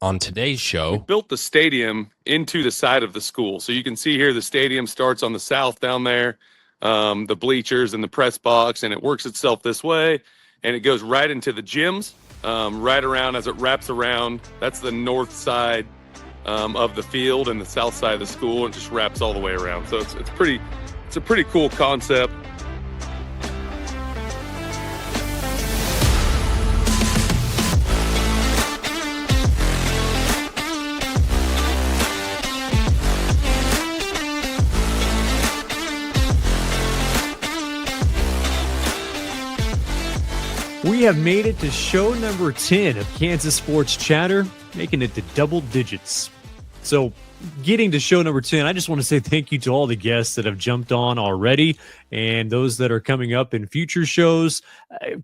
On today's show, we built the stadium into the side of the school. So you can see here the stadium starts on the south down there, the bleachers and the press box, and it works itself this way, and it goes right into the gyms, right around as it wraps around. That's the north side of the field and the south side of the school, and just wraps all the way around. So it's a pretty cool concept. We have made it to show number 10 of Kansas Sports Chatter, making it to double digits. So getting to show number 10, I just want to say thank you to all the guests that have jumped on already and those that are coming up in future shows.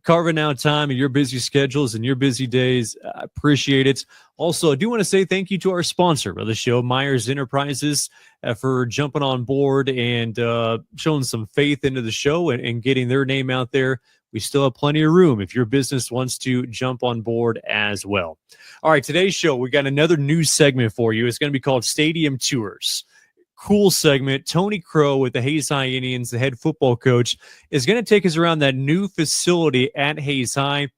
Carving out time in your busy schedules and your busy days. I appreciate it. Also, I do want to say thank you to our sponsor of the show, Myers Enterprises, for jumping on board and showing some faith into the show and getting their name out there. We still have plenty of room if your business wants to jump on board as well. All right, today's show, we got another news segment for you. It's going to be called Stadium Tours. Cool segment. Tony Crough with the Hays High Indians, the head football coach, is going to take us around that new facility at Hays High.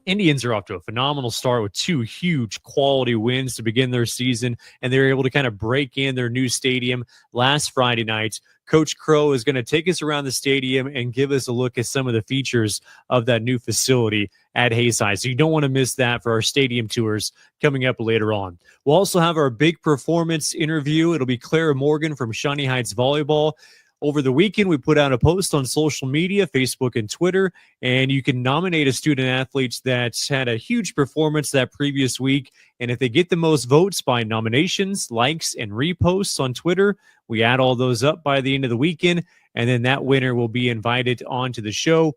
Indians are off to a phenomenal start with 2 huge quality wins to begin their season, and they were able to kind of break in their new stadium last Friday night. Coach Crough is going to take us around the stadium and give us a look at some of the features of that new facility at Hays High. So you don't want to miss that for our stadium tours coming up later on. We'll also have our big performance interview. It'll be Clara Morgan from Shawnee Heights Volleyball. Over the weekend, we put out a post on social media, Facebook and Twitter, and you can nominate a student athlete that's had a huge performance that previous week. And if they get the most votes by nominations, likes, and reposts on Twitter, we add all those up by the end of the weekend, and then that winner will be invited onto the show.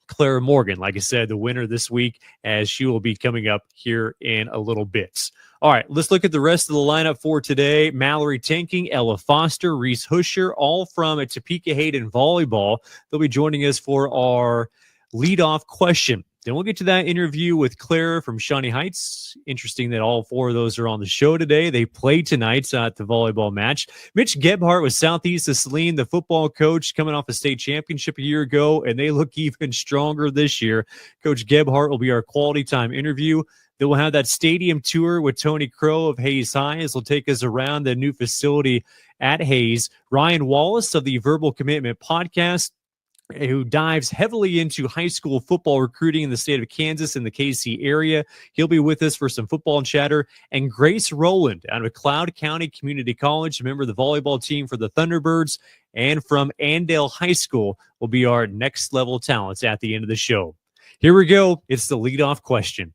Clara Morgan, like I said, the winner this week, as she will be coming up here in a little bit. All right, let's look at the rest of the lineup for today. Mallory Tanking, Ella Foster, Reese Huscher, all from a Topeka-Hayden volleyball. They'll be joining us for our leadoff question. Then we'll get to that interview with Clara from Shawnee Heights. Interesting that all 4 of those are on the show today. They played tonight at the volleyball match. Mitch Gebhardt with Southeast of Saline, the football coach, coming off a state championship a year ago, and they look even stronger this year. Coach Gebhardt will be our quality time interview. Then we'll have that stadium tour with Tony Crough of Hays High, as he'll take us around the new facility at Hays. Ryan Wallace of the Verbal Commitment podcast, who dives heavily into high school football recruiting in the state of Kansas and the KC area. He'll be with us for some football and chatter. And Grace Rowland out of Cloud County Community College, a member of the volleyball team for the Thunderbirds, and from Andale High School, will be our next level talents at the end of the show. Here we go. It's the leadoff question.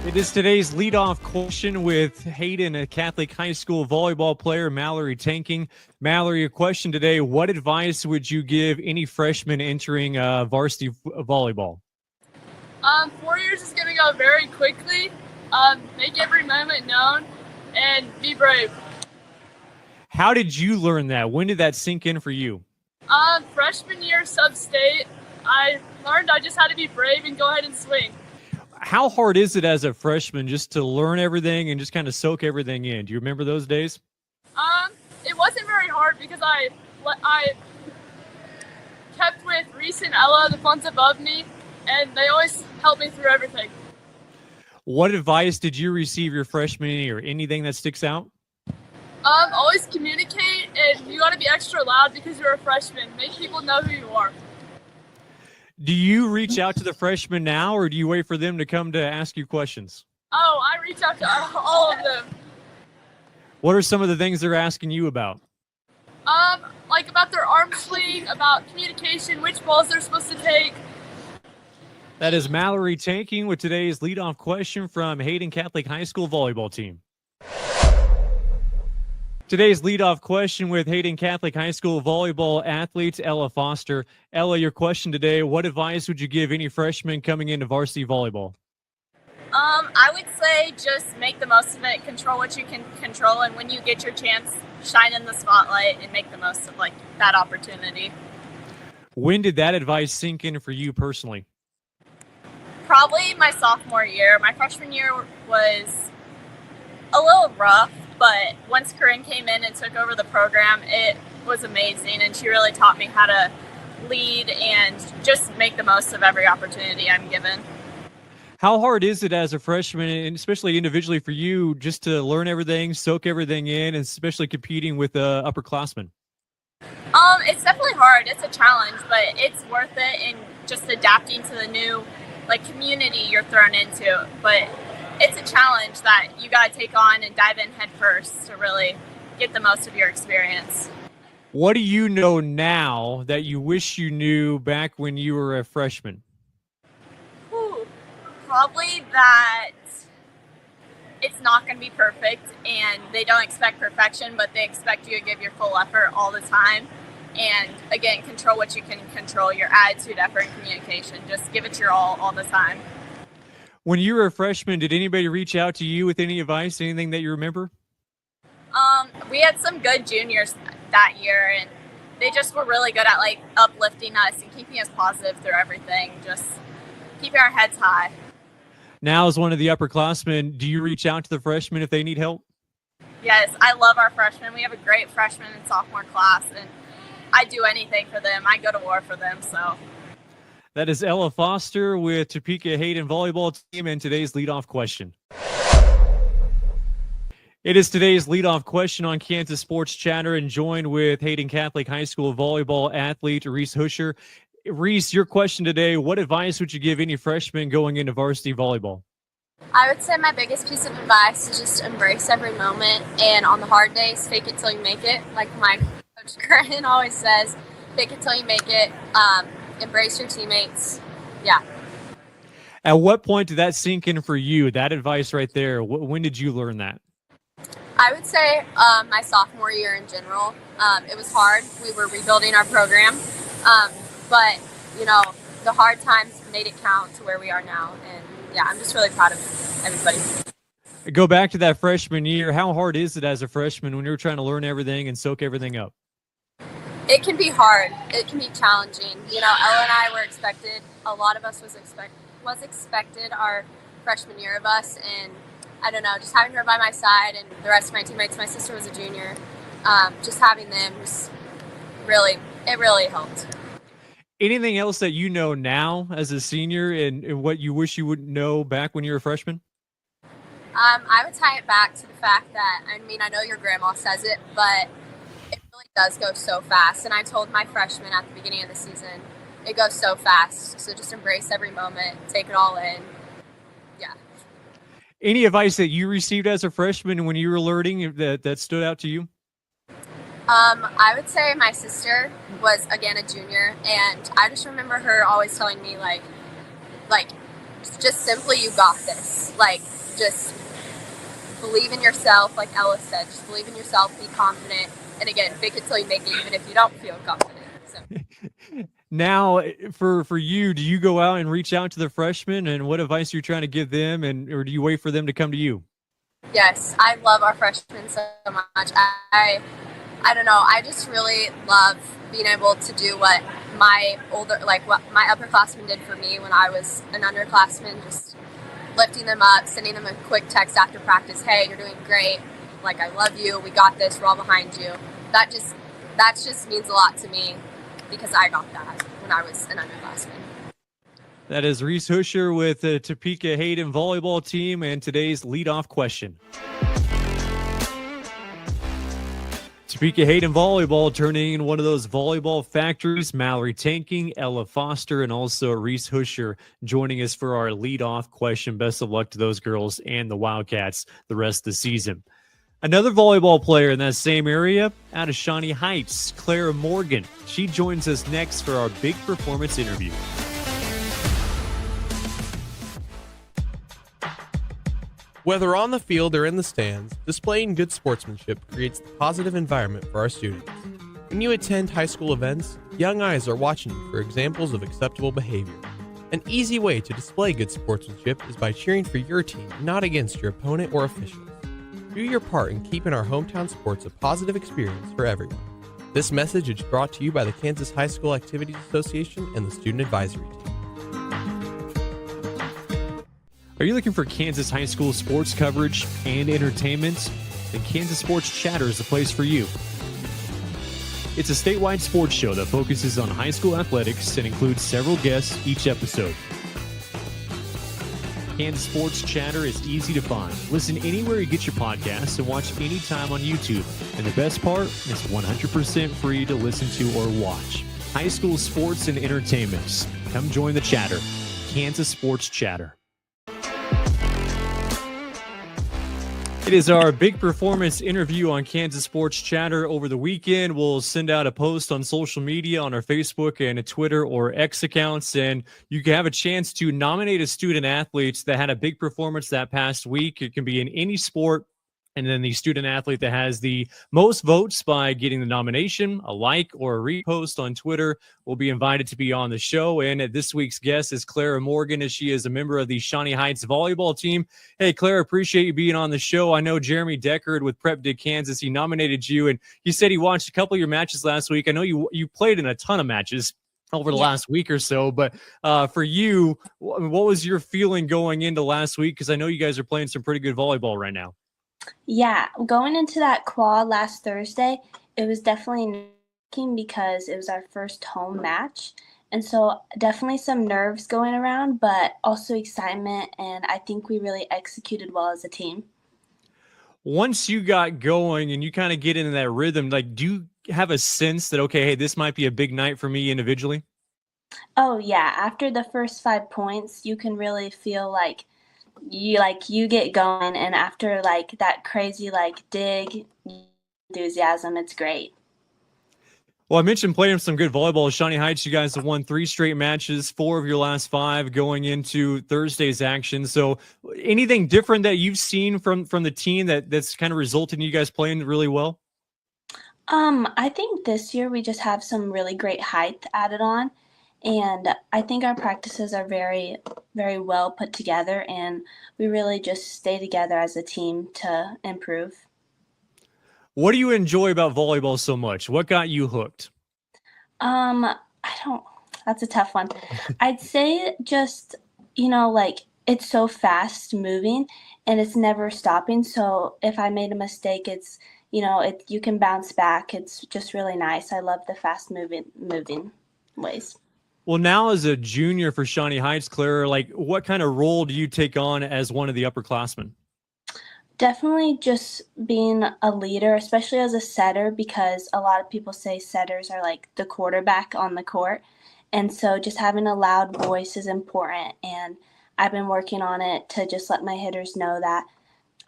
It is today's leadoff question with Hayden, a Catholic high school volleyball player, Mallory Tanking. Mallory, a question today. What advice would you give any freshman entering varsity volleyball? 4 years is going to go very quickly. Make every moment known and be brave. How did you learn that? When did that sink in for you? Freshman year sub-state, I learned I just had to be brave and go ahead and swing. How hard is it as a freshman just to learn everything and just kind of soak everything in? Do you remember those days? It wasn't very hard because I kept with Reese and Ella, the ones above me, and they always helped me through everything. What advice did you receive your freshman year? Anything that sticks out? Always communicate, and you got to be extra loud because you're a freshman. Make people know who you are. Do you reach out to the freshmen now, or do you wait for them to come to ask you questions? Oh, I reach out to all of them. What are some of the things they're asking you about? Like about their arm swing, about communication, which balls they're supposed to take. That is Mallory Tanking with today's leadoff question from Hayden Catholic High School volleyball team. Today's leadoff question with Hayden Catholic High School volleyball athlete Ella Foster. Ella, your question today, what advice would you give any freshman coming into varsity volleyball? I would say just make the most of it, control what you can control, and when you get your chance, shine in the spotlight and make the most of that opportunity. When did that advice sink in for you personally? Probably my sophomore year. My freshman year was a little rough, but once Corinne came in and took over the program, it was amazing, and she really taught me how to lead and just make the most of every opportunity I'm given. How hard is it as a freshman, and especially individually for you, just to learn everything, soak everything in, and especially competing with upperclassmen? It's definitely hard. It's a challenge, but it's worth it in just adapting to the new community you're thrown into. But it's a challenge that you got to take on and dive in head first to really get the most of your experience. What do you know now that you wish you knew back when you were a freshman? Probably that it's not going to be perfect, and they don't expect perfection, but they expect you to give your full effort all the time. And again, control what you can control, your attitude, effort, and communication. Just give it your all the time. When you were a freshman, did anybody reach out to you with any advice, anything that you remember? We had some good juniors that year, and they just were really good at uplifting us and keeping us positive through everything. Just keeping our heads high. Now, as one of the upperclassmen, do you reach out to the freshmen if they need help? Yes, I love our freshmen. We have a great freshman and sophomore class, and I do anything for them. I go to war for them. So that is Ella Foster with Topeka-Hayden volleyball team, and today's leadoff question. It is today's leadoff question on Kansas Sports Chatter, and joined with Hayden Catholic High School volleyball athlete Reese Huscher. Reese, your question today: what advice would you give any freshman going into varsity volleyball? I would say my biggest piece of advice is just embrace every moment, and on the hard days, fake it till you make it. Like my coach Corinne always says, fake it till you make it. Embrace your teammates. Yeah. At what point did that sink in for you, that advice right there? When did you learn that? I would say my sophomore year in general. It was hard. We were rebuilding our program. But, the hard times made it count to where we are now. And, yeah, I'm just really proud of everybody. Go back to that freshman year. How hard is it as a freshman when you're trying to learn everything and soak everything up? It can be hard. It can be challenging. Ella and I were expected. A lot of us was expected our freshman year of us. And, I don't know, just having her by my side and the rest of my teammates. My sister was a junior. Just having them it really helped. Anything else that you know now as a senior and what you wish you would know back when you were a freshman? I would tie it back to the fact that, I know your grandma says it, but it really does go so fast. And I told my freshmen at the beginning of the season, it goes so fast. So just embrace every moment, take it all in. Yeah. Any advice that you received as a freshman when you were learning that stood out to you? I would say my sister was, again, a junior, and I just remember her always telling me, just simply, you got this. Just believe in yourself, like Ella said. Just believe in yourself, be confident, and again, fake it till you make it, even if you don't feel confident. So. Now, for you, do you go out and reach out to the freshmen, and what advice are you trying to give them, or do you wait for them to come to you? Yes, I love our freshmen so much. I don't know. I just really love being able to do what my upperclassmen did for me when I was an underclassman, just lifting them up, sending them a quick text after practice. Hey, you're doing great. I love you. We got this. We're all behind you. That just means a lot to me because I got that when I was an underclassman. That is Reese Huscher with the Topeka-Hayden volleyball team, and today's leadoff question. Topeka-Hayden volleyball turning in one of those volleyball factories. Mallory Tanking, Ella Foster, and also Reese Huscher joining us for our leadoff question. Best of luck to those girls and the Wildcats the rest of the season. Another volleyball player in that same area, out of Shawnee Heights, Clara Morgan. She joins us next for our big performance interview. Whether on the field or in the stands, displaying good sportsmanship creates the positive environment for our students. When you attend high school events, young eyes are watching you for examples of acceptable behavior. An easy way to display good sportsmanship is by cheering for your team, not against your opponent or officials. Do your part in keeping our hometown sports a positive experience for everyone. This message is brought to you by the Kansas High School Activities Association and the Student Advisory Team. Are you looking for Kansas high school sports coverage and entertainment? Then Kansas Sports Chatter is the place for you. It's a statewide sports show that focuses on high school athletics and includes several guests each episode. Kansas Sports Chatter is easy to find. Listen anywhere you get your podcasts and watch anytime on YouTube. And the best part, it's 100% free to listen to or watch. High school sports and entertainment. Come join the chatter. Kansas Sports Chatter. It is our big performance interview on Kansas Sports Chatter over the weekend. We'll send out a post on social media on our Facebook and Twitter or X accounts, and you can have a chance to nominate a student athlete that had a big performance that past week. It can be in any sport. And then the student athlete that has the most votes by getting the nomination, a like, or a repost on Twitter will be invited to be on the show. And this week's guest is Clara Morgan, as she is a member of the Shawnee Heights volleyball team. Hey, Clara, appreciate you being on the show. I know Jeremy Deckard with Prep Dig Kansas, he nominated you, and he said he watched a couple of your matches last week. I know you played in a ton of matches over the last week or so, but for you, what was your feeling going into last week? Because I know you guys are playing some pretty good volleyball right now. Yeah, going into that quad last Thursday, it was definitely nerve-wracking because it was our first home match. And so definitely some nerves going around, but also excitement. And I think we really executed well as a team. Once you got going and you kind of get into that rhythm, like, do you have a sense that, okay, hey, this might be a big night for me individually? Oh, yeah. After the first 5 points, you can really feel like you get going, and after that crazy dig enthusiasm, it's great. Well, I mentioned playing some good volleyball at Shawnee Heights. You guys have won 3 straight matches, 4 of your last 5 going into Thursday's action. So anything different that you've seen from the team that's kind of resulted in you guys playing really well? I think this year we just have some really great height added on. And I think our practices are very, very well put together, and we really just stay together as a team to improve. What do you enjoy about volleyball so much? What got you hooked? That's a tough one. I'd say just, it's so fast moving and it's never stopping. So if I made a mistake, it's, you can bounce back. It's just really nice. I love the fast moving ways. Well, now as a junior for Shawnee Heights, Clara, what kind of role do you take on as one of the upperclassmen? Definitely just being a leader, especially as a setter, because a lot of people say setters are like the quarterback on the court. And so just having a loud voice is important. And I've been working on it to just let my hitters know that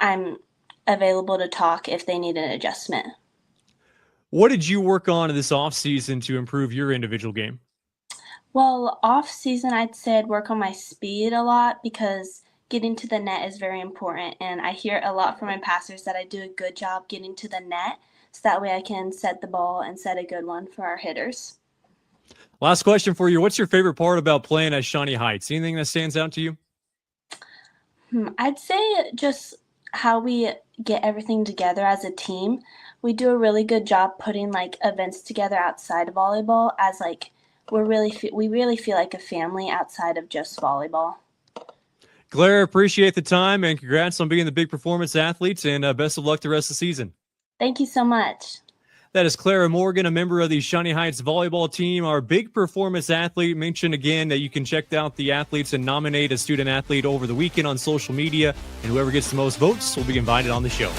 I'm available to talk if they need an adjustment. What did you work on in this offseason to improve your individual game? Well, off season, I'd say I'd work on my speed a lot because getting to the net is very important. And I hear a lot from my passers that I do a good job getting to the net, so that way I can set the ball and set a good one for our hitters. Last question for you. What's your favorite part about playing at Shawnee Heights? Anything that stands out to you? I'd say just how we get everything together as a team. We do a really good job putting events together outside of volleyball, as we really feel like a family outside of just volleyball. Clara, appreciate the time and congrats on being the big performance athletes, and best of luck the rest of the season. Thank you so much. That is Clara Morgan, a member of the Shawnee Heights volleyball team, our big performance athlete. Mention again that you can check out the athletes and nominate a student athlete over the weekend on social media, and whoever gets the most votes will be invited on the show.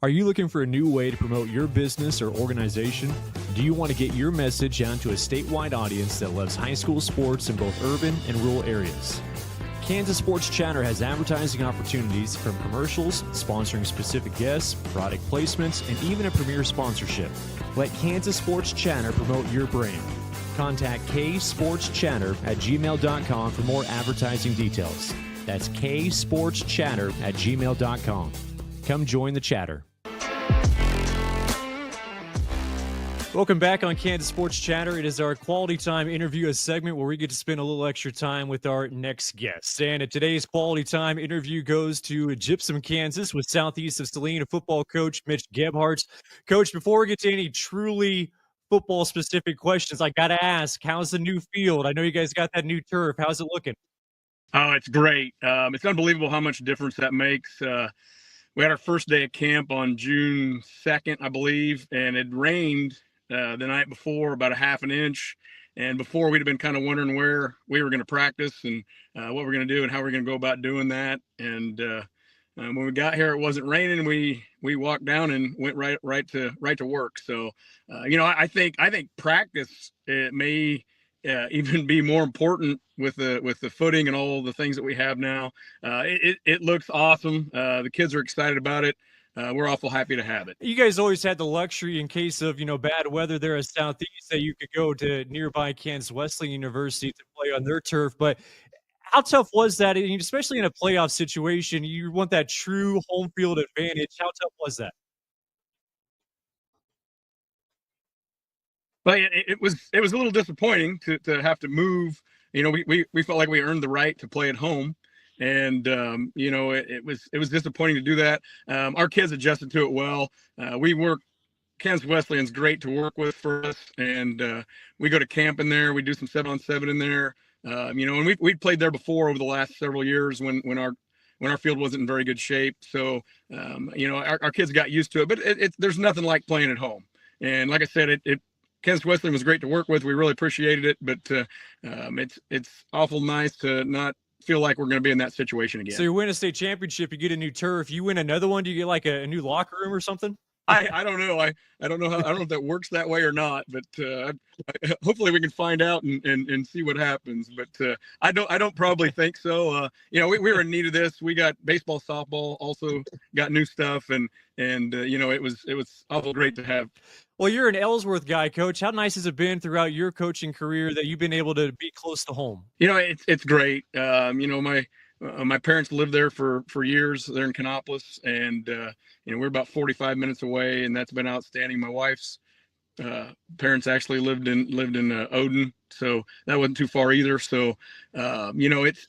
Are you looking for a new way to promote your business or organization? Do you want to get your message out to a statewide audience that loves high school sports in both urban and rural areas? Kansas Sports Chatter has advertising opportunities from commercials, sponsoring specific guests, product placements, and even a premier sponsorship. Let Kansas Sports Chatter promote your brand. Contact ksportschatter@gmail.com for more advertising details. That's ksportschatter@gmail.com. Come join the chatter. Welcome back on Kansas Sports Chatter. It is our Quality Time interview, a segment where we get to spend a little extra time with our next guest. And today's Quality Time interview goes to Gypsum, Kansas, with southeast of Saline football coach Mitch Gebhardt. Coach, before we get to any truly football specific questions. I got to ask, how's the new field? I know you guys got that new turf. How's it looking? Oh, it's great. It's unbelievable how much difference that makes. We had our first day of camp on June 2nd, I believe, and it rained the night before about a half an inch. And before, we'd have been kind of wondering where we were going to practice and what we're going to do and how we're going to go about doing that. And when we got here, it wasn't raining. We walked down and went right to work. So, I think practice, it may even be more important with the footing and all the things that we have now. It looks awesome. The kids are excited about it. We're awful happy to have it. You guys always had the luxury in case of, bad weather there at Southeast that you could go to nearby Kansas Wesleyan University to play on their turf. But how tough was that? And especially in a playoff situation, you want that true home field advantage. How tough was that? But it was a little disappointing to have to move. We felt like we earned the right to play at home. And it was disappointing to do that. Our kids adjusted to it well. Kansas Wesleyan's great to work with for us, and we go to camp in there. We do some 7-on-7 in there. And we played there before over the last several years when our field wasn't in very good shape. So our kids got used to it. But there's nothing like playing at home. And like I said, Kansas Wesleyan was great to work with. We really appreciated it, but it's awful nice to not feel like we're going to be in that situation again. So you win a state championship, you get a new turf. You win another one, do you get like a new locker room or something? I don't know. I don't know if that works that way or not, but hopefully we can find out and see what happens. But I don't probably think so. We were in need of this. We got baseball, softball, also got new stuff, and it was awful great to have. Well, you're an Ellsworth guy, Coach. How nice has it been throughout your coaching career that you've been able to be close to home? It's great. My parents lived there for years. They're in Canopolis, and we're about 45 minutes away, and that's been outstanding. My wife's parents actually lived in Odin, so that wasn't too far either. So it's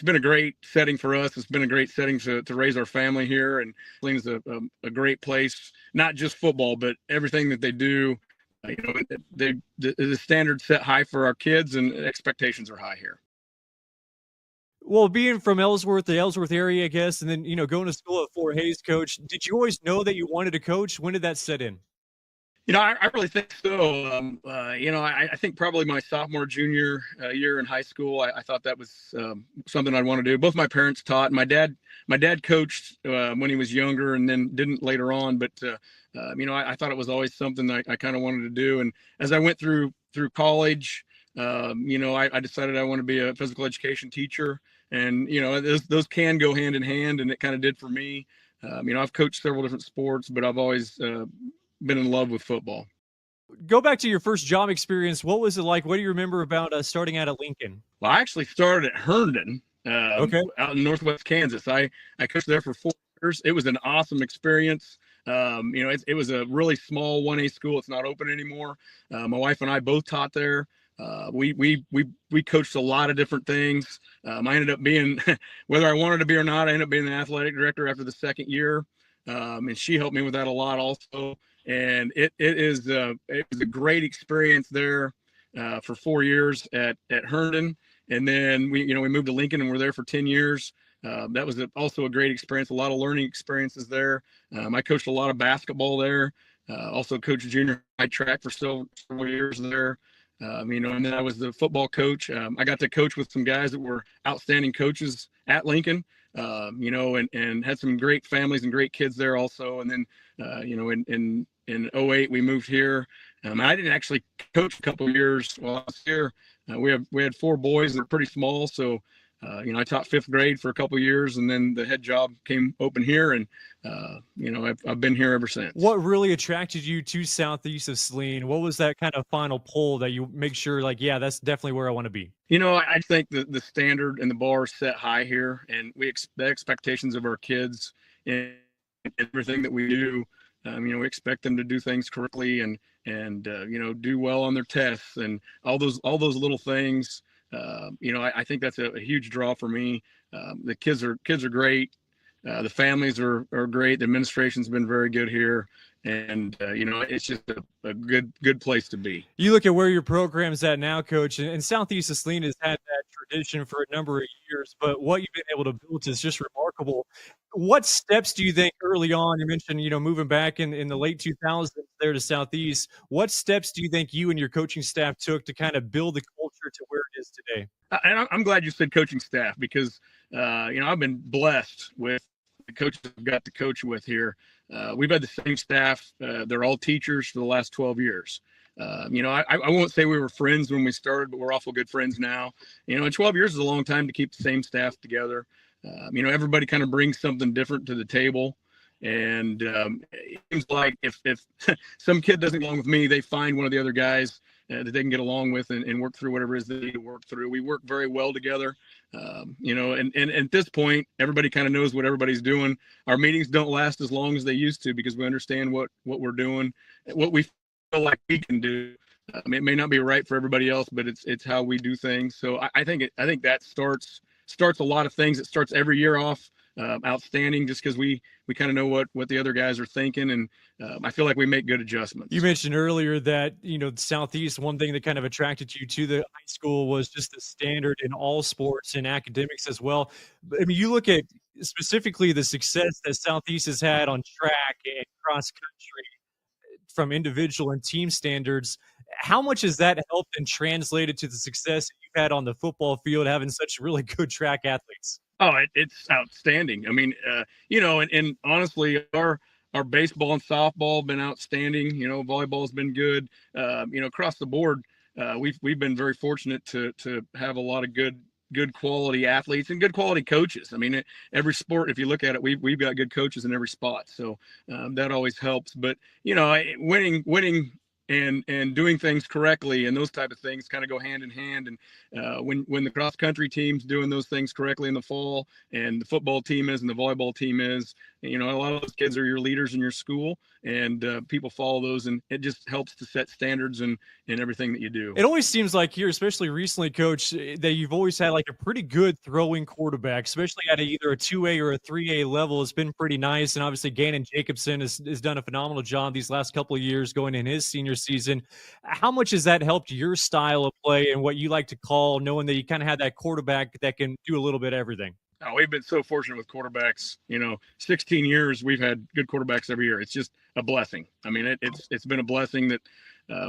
been a great setting for us. It's been a great setting to raise our family here, and Saline's a great place. Not just football, but everything that they do. The standards set high for our kids, and expectations are high here. Well, being from Ellsworth, the Ellsworth area, I guess, and then, going to school at Fort Hays, Coach, did you always know that you wanted to coach? When did that set in? I really think so. I think probably my sophomore, junior year in high school, I thought that was something I'd want to do. Both my parents taught. My dad coached when he was younger and then didn't later on. But, I thought it was always something I kind of wanted to do. And as I went through college, I decided I want to be a physical education teacher. And, those can go hand in hand, and it kind of did for me. I've coached several different sports, but I've always been in love with football. Go back to your first job experience. What was it like? What do you remember about starting out at Lincoln? Well, I actually started at Herndon, out in Northwest Kansas. I coached there for 4 years. It was an awesome experience. It was a really small 1A school. It's not open anymore. My wife and I both taught there. We coached a lot of different things. I ended up being, whether I wanted to be or not, I ended up being the athletic director after the second year. And she helped me with that a lot also. And it was a great experience there for 4 years at Herndon. And then we moved to Lincoln and we're there for 10 years. That was also a great experience, a lot of learning experiences there. I coached a lot of basketball there. Also coached junior high track for several years there. And then I was the football coach. I got to coach with some guys that were outstanding coaches at Lincoln, and had some great families and great kids there also. And then, in 2008, we moved here. I didn't actually coach a couple of years while I was here. We had 4 boys that are pretty small. So, I taught 5th grade for a couple of years, and then the head job came open here, and I've been here ever since. What really attracted you to Southeast of Saline? What was that kind of final pull that you make sure, that's definitely where I want to be? I think the standard and the bar is set high here, and the expectations of our kids and everything that we do. We expect them to do things correctly and do well on their tests and all those little things. I think that's a huge draw for me. The kids are great. The families are great. The administration's been very good here. And, it's just a good place to be. You look at where your program's at now, Coach, and Southeast Saline has had that tradition for a number of years, but what you've been able to build is just remarkable. What steps do you think early on, you mentioned, moving back in the late 2000s there to Southeast, what steps do you think you and your coaching staff took to kind of build the culture to where it is today? And I'm glad you said coaching staff because, I've been blessed with the coaches I've got to coach with here. We've had the same staff. They're all teachers for the last 12 years. I won't say we were friends when we started, but we're awful good friends now. And 12 years is a long time to keep the same staff together. Everybody kind of brings something different to the table. And it seems like if some kid doesn't get along with me, they find one of the other guys that they can get along with and work through whatever it is they need to work through. We work very well together. And at this point, everybody kind of knows what everybody's doing. Our meetings don't last as long as they used to because we understand what we're doing, what we feel like we can do. It may not be right for everybody else, but it's how we do things. So I think that starts a lot of things. It starts every year off outstanding just because we kind of know what the other guys are thinking, and I feel like we make good adjustments. You mentioned earlier that Southeast, one thing that kind of attracted you to the high school was just the standard in all sports and academics as well. I mean, you look at specifically the success that Southeast has had on track and cross country from individual and team standards. How much has that helped and translated to the success that you've had on the football field, having such really good track athletes? Oh, it's outstanding. I mean, and honestly, our baseball and softball have been outstanding. Volleyball's been good. Across the board, we've been very fortunate to have a lot of good quality athletes and good quality coaches. I mean, every sport, if you look at it, we've got good coaches in every spot. So that always helps. But winning and doing things correctly and those type of things kind of go hand in hand. And when the cross country team's doing those things correctly in the fall, and the football team is and the volleyball team is, a lot of those kids are your leaders in your school, and people follow those, and it just helps to set standards in everything that you do. It always seems like here, especially recently, Coach, that you've always had like a pretty good throwing quarterback, especially at either a 2A or a 3A level. It's been pretty nice. And obviously Gannon Jacobson has done a phenomenal job these last couple of years going in his senior season. How much has that helped your style of play and what you like to call, knowing that you kind of have that quarterback that can do a little bit of everything? Oh, we've been so fortunate with quarterbacks. 16 years, we've had good quarterbacks every year. It's just a blessing. I mean, it's been a blessing that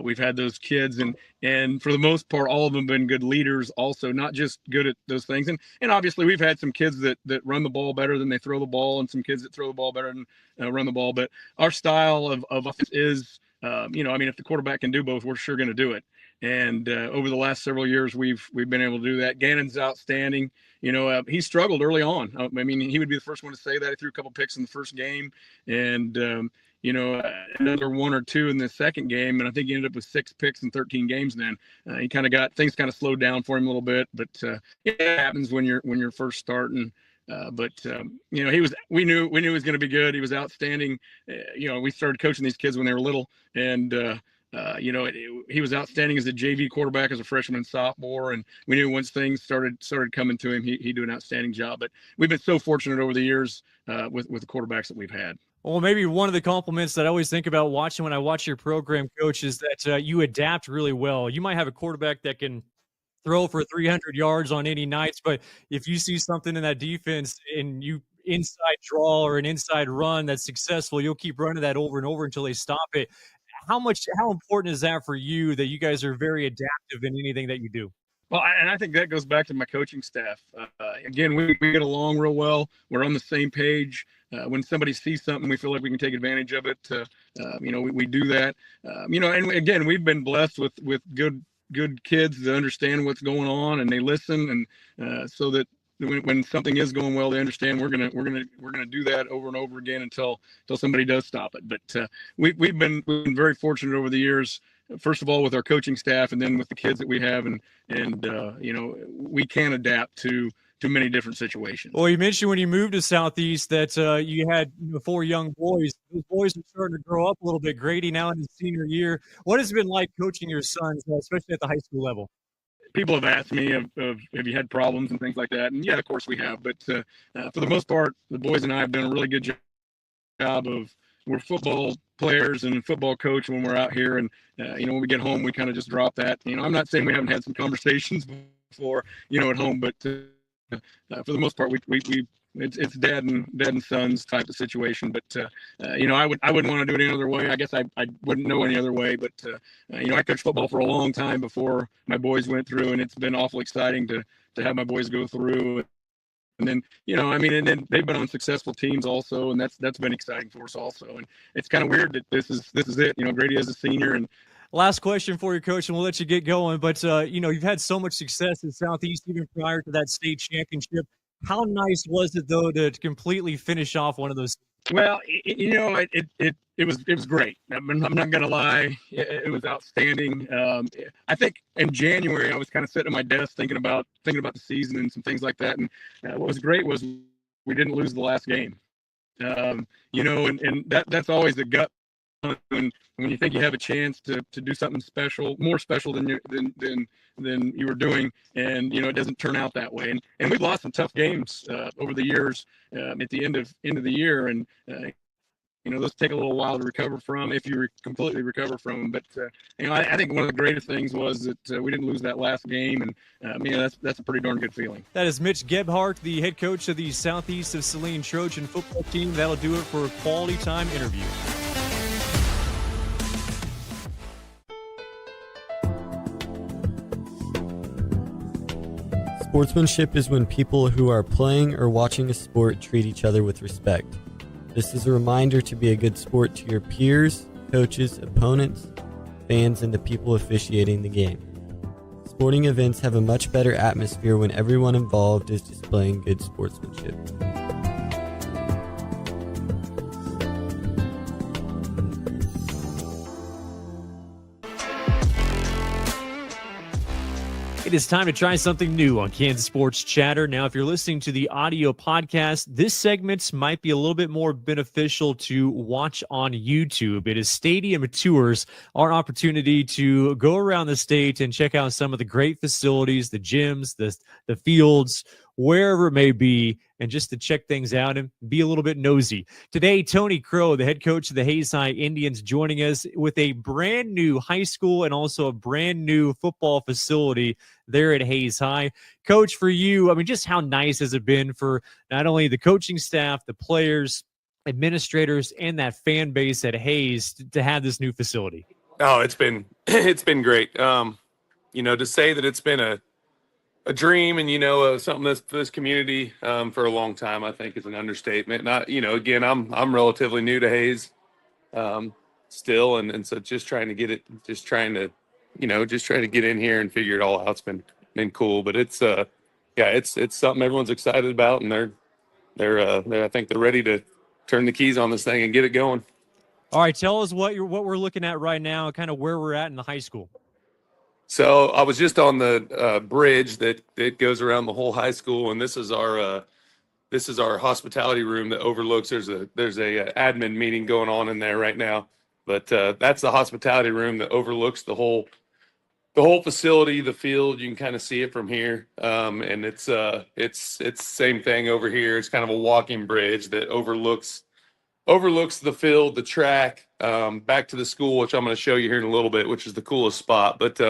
we've had those kids, and for the most part, all of them have been good leaders also, not just good at those things. And obviously we've had some kids that run the ball better than they throw the ball, and some kids that throw the ball better than run the ball. But our style of offense is, if the quarterback can do both, we're sure going to do it. And over the last several years, we've been able to do that. Gannon's outstanding. He struggled early on. He would be the first one to say that. He threw a couple picks in the first game, and another one or two in the second game, and I think he ended up with 6 picks in 13 games. Then he kind of got things kind of slowed down for him a little bit, but it happens when you're first starting. We knew he was going to be good. He was outstanding. We started coaching these kids when they were little, and he was outstanding as a JV quarterback as a freshman and sophomore, and we knew once things started coming to him, he'd do an outstanding job. But we've been so fortunate over the years with the quarterbacks that we've had. Well, maybe one of the compliments that I always think about watching when I watch your program, Coach, is that you adapt really well. You might have a quarterback that can throw for 300 yards on any nights, but if you see something in that defense and you inside draw or an inside run that's successful, you'll keep running that over and over until they stop it. How important is that for you, that you guys are very adaptive in anything that you do? Well, and I think that goes back to my coaching staff. Again, we get along real well. We're on the same page. When somebody sees something, we feel like we can take advantage of it. We do that. And again, we've been blessed with good kids that understand what's going on, and they listen, and so that when something is going well, they understand we're gonna do that over and over again until somebody does stop it. But we've been very fortunate over the years. First of all, with our coaching staff, and then with the kids that we have, and we can adapt to many different situations. Well, you mentioned when you moved to Southeast that you had 4 young boys. Those boys are starting to grow up a little bit. Grady now in his senior year. What has it been like coaching your sons, especially at the high school level? people have asked me of have you had problems and things like that, and yeah, of course we have. But for the most part, the boys and I have done a really good job of we're football players and football coach when we're out here, and when we get home, we kind of just drop that. I'm not saying we haven't had some conversations before, at home, but for the most part, we it's dad and sons type of situation. But I wouldn't want to do it any other way. I guess I wouldn't know any other way. But I coached football for a long time before my boys went through, and it's been awful exciting to have my boys go through. And then, and then they've been on successful teams also, and that's been exciting for us also. And it's kind of weird that this is it. Grady is a senior. And last question for you, Coach, and we'll let you get going. But you've had so much success in Southeast even prior to that state championship. How nice was it though to completely finish off one of those? Well, it was great. I'm not gonna lie, it was outstanding. I think in January I was kind of sitting at my desk thinking about the season and some things like that. And what was great was we didn't lose the last game. And that's always the gut when you think you have a chance to do something special, more special than you were doing, and it doesn't turn out that way. And we've lost some tough games over the years at the end of the year, and those take a little while to recover from if you completely recover from them. But I think one of the greatest things was that we didn't lose that last game, and that's a pretty darn good feeling. That is Mitch Gebhardt, the head coach of the Southeast of Saline Trojan football team. That'll do it for a Quality Time interview. Sportsmanship is when people who are playing or watching a sport treat each other with respect. This is a reminder to be a good sport to your peers, coaches, opponents, fans, and the people officiating the game. Sporting events have a much better atmosphere when everyone involved is displaying good sportsmanship. It is time to try something new on Kansas Sports Chatter. Now, if you're listening to the audio podcast, this segment might be a little bit more beneficial to watch on YouTube. It is Stadium Tours, our opportunity to go around the state and check out some of the great facilities, the gyms, the fields, wherever it may be, and just to check things out and be a little bit nosy. Today, Tony Crough, the head coach of the Hayes High Indians, joining us with a brand new high school and also a brand new football facility there at Hayes High. Coach, for you, just how nice has it been for not only the coaching staff, the players, administrators, and that fan base at Hayes to have this new facility? Oh, it's been great. To say that it's been a dream and something that's for this community for a long time, I think is an understatement. Not again, I'm relatively new to Hayes still, and so just trying to get in here and figure it all out. It's been cool, but it's something everyone's excited about, and they're I think they're ready to turn the keys on this thing and get it going. All right, tell us what we're looking at right now, kind of where we're at in the high school. So I was just on the bridge that goes around the whole high school, and this is our hospitality room that overlooks. There's a admin meeting going on in there right now, but that's the hospitality room that overlooks the whole facility, the field. You can kind of see it from here, and it's same thing over here. It's kind of a walking bridge that overlooks the field, the track, back to the school, which I'm going to show you here in a little bit, which is the coolest spot. But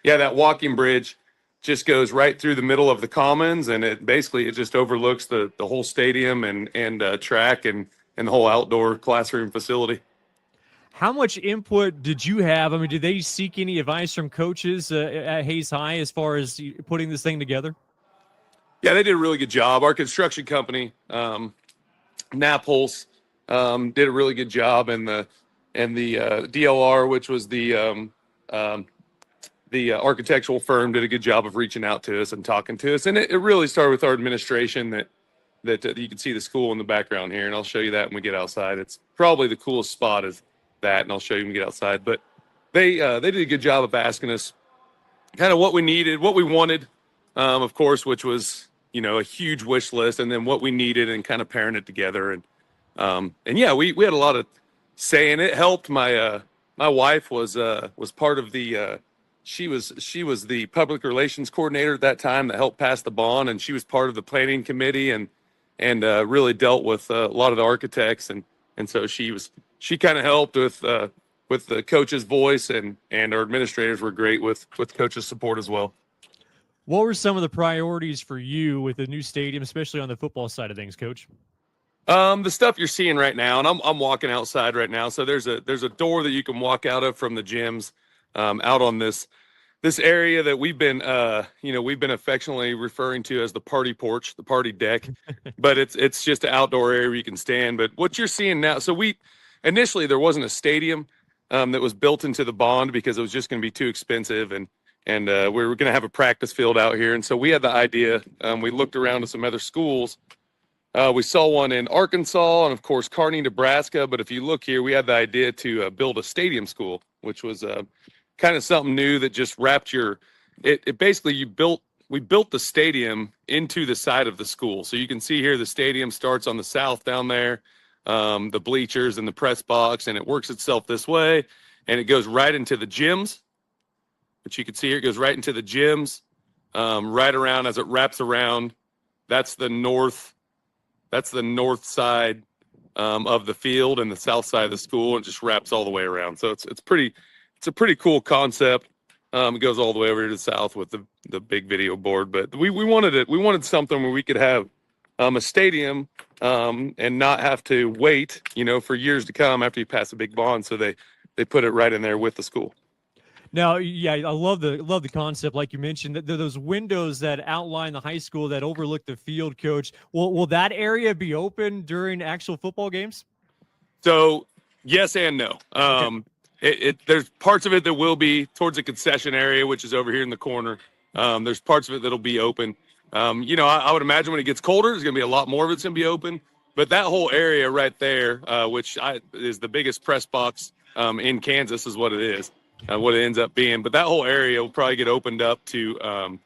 that walking bridge just goes right through the middle of the commons, and it just overlooks the whole stadium and track and the whole outdoor classroom facility. How much input did you have? Did they seek any advice from coaches at Hayes High as far as putting this thing together? Yeah, they did a really good job. Our construction company, Naples, did a really good job, and the DLR, which was the architectural firm, did a good job of reaching out to us and talking to us. And it really started with our administration that you can see the school in the background here, and I'll show you that when we get outside. It's probably the coolest spot is that, and I'll show you when we get outside. But they did a good job of asking us kind of what we needed, what we wanted, of course, which was a huge wish list, and then what we needed and kind of pairing it together. And we had a lot of say in it. Helped. My wife was part of the she was the public relations coordinator at that time that helped pass the bond, and she was part of the planning committee and really dealt with a lot of the architects, and so she kind of helped with the coach's voice, and our administrators were great with coach's support as well. What were some of the priorities for you with the new stadium, especially on the football side of things, Coach? The stuff you're seeing right now, and I'm walking outside right now. So there's a door that you can walk out of from the gyms, out on this area that we've been affectionately referring to as the party porch, the party deck, but it's just an outdoor area where you can stand. But what you're seeing now, so initially there wasn't a stadium that was built into the bond because it was just going to be too expensive, and we were going to have a practice field out here. And so we had the idea, we looked around to some other schools. We saw one in Arkansas and, of course, Kearney, Nebraska. But if you look here, we had the idea to build a stadium school, which was kind of something new that just wrapped it basically we built the stadium into the side of the school. So you can see here the stadium starts on the south down there, the bleachers and the press box, and it works itself this way. And it goes right into the gyms. But you can see here it goes right into the gyms, right around as it wraps around. That's the north side of the field and the south side of the school, and just wraps all the way around. So it's a pretty cool concept. It goes all the way over to the south with the big video board. But we wanted something where we could have a stadium and not have to wait, for years to come after you pass a big bond. So they put it right in there with the school. Now, yeah, I love the concept, like you mentioned, that those windows that outline the high school that overlook the field, Coach. Will that area be open during actual football games? So yes and no. There's parts of it that will be towards the concession area, which is over here in the corner. There's parts of it that'll be open. I would imagine when it gets colder, there's going to be a lot more of it's going to be open. But that whole area right there, which is the biggest press box in Kansas, is what it is. What it ends up being, but that whole area will probably get opened up to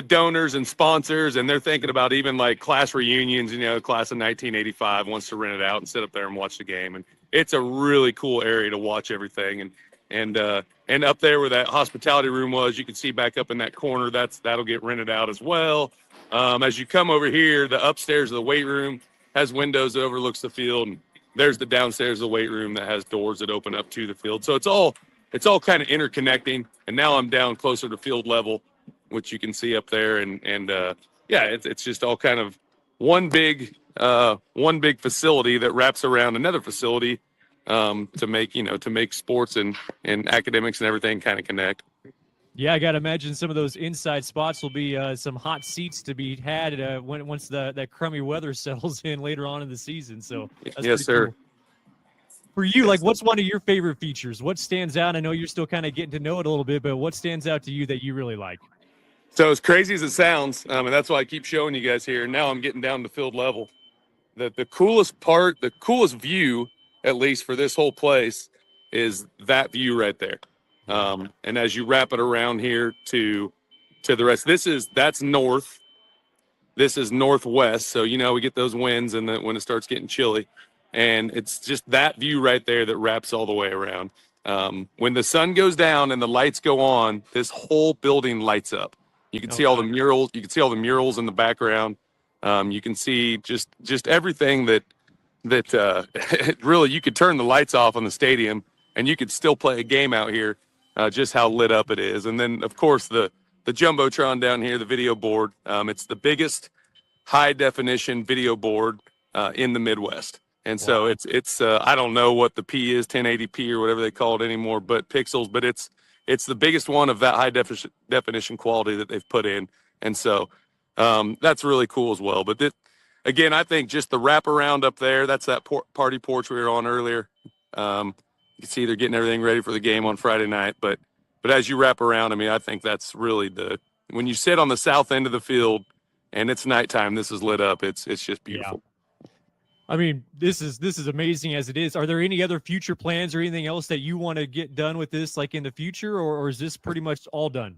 donors and sponsors, and they're thinking about even like class reunions. Class of 1985 wants to rent it out and sit up there and watch the game, and it's a really cool area to watch everything. And up there where that hospitality room was, you can see back up in that corner, that'll get rented out as well. As you come over here, the upstairs of the weight room has windows that overlooks the field. And there's the downstairs of the weight room that has doors that open up to the field. So it's all kind of interconnecting. And now I'm down closer to field level, which you can see up there. And it's just all kind of one big facility that wraps around another facility to make sports and academics and everything kind of connect. Yeah, I got to imagine some of those inside spots will be some hot seats to be had once that crummy weather settles in later on in the season. So that's yes, sir. Cool. For you, what's one of your favorite features? What stands out? I know you're still kind of getting to know it a little bit, but what stands out to you that you really like? So as crazy as it sounds, and that's why I keep showing you guys here. Now I'm getting down to field level. The coolest part, the coolest view, at least for this whole place, is that view right there. And as you wrap it around here to the rest, that's north. This is northwest. So, we get those winds and when it starts getting chilly, and it's just that view right there that wraps all the way around. When the sun goes down and the lights go on, this whole building lights up. You can see all the murals. You can see all the murals in the background. You can see just everything that really, you could turn the lights off on the stadium and you could still play a game out here. Just how lit up it is. And then, of course, the Jumbotron down here, the video board. It's the biggest high-definition video board in the Midwest. And so it's I don't know what the P is, 1080p or whatever they call it anymore, but pixels. But it's the biggest one of that high-definition quality that they've put in. And so that's really cool as well. But again, I think just the wraparound up there, that's that party porch we were on earlier. You can see they're getting everything ready for the game on Friday night. But as you wrap around, I think that's really when you sit on the south end of the field and it's nighttime, this is lit up. It's just beautiful. Yeah. This is amazing as it is. Are there any other future plans or anything else that you want to get done with this, like in the future, or is this pretty much all done?